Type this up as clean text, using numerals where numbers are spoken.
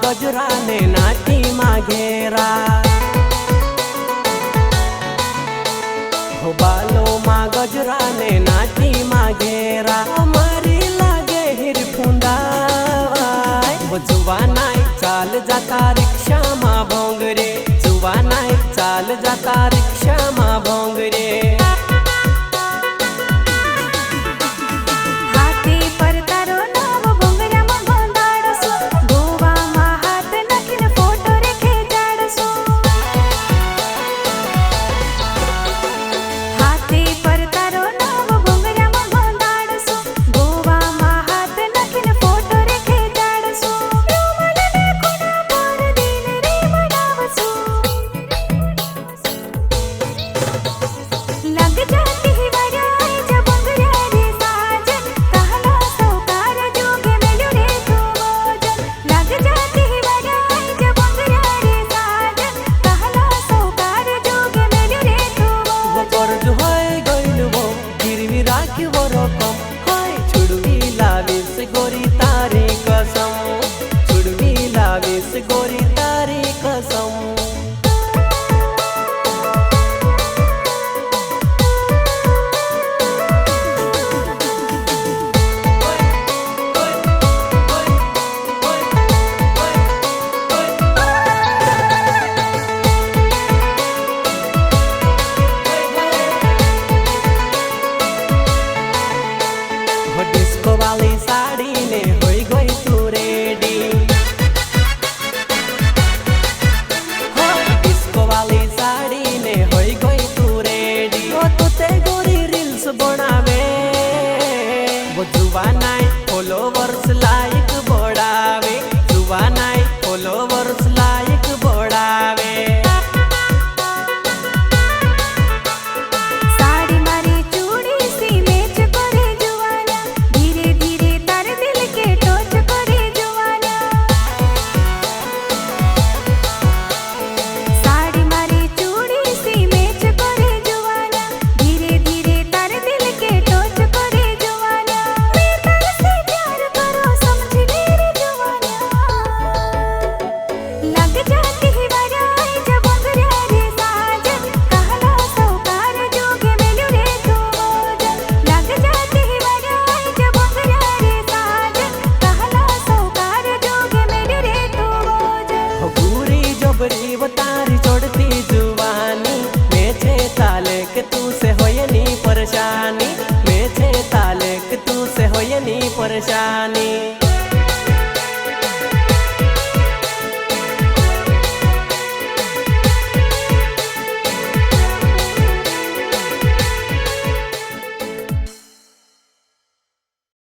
गजरा ने नाटी माघेरा हो बालो मा गजरा ने नाटी माघेरा मारी लागे हिरफुंदा वो जुवानाई चाल जाता रिक्षा मा भोंगरे जुवानाई चाल जाता रिक्षा मा भोंगरे गोरी तारी कसम छुड़वी लाविस गोरी तारी कसम डिस्को वाली साड़ी ने होई गई तू रेडी डिस्को वाली साड़ी ने होई गई तू रेडी ओ तो ते गोरी रील्स बनावे वो जुवानाई फॉलोवर्स लाइक बढ़ावे जुवानाई फॉलोवर्स लाइक बढ़ावे तारी चढ़ती जुवानी मैं छे ताले के तू से होयनी परेशानी मैं छे ताले के तू से होयनी परेशानी।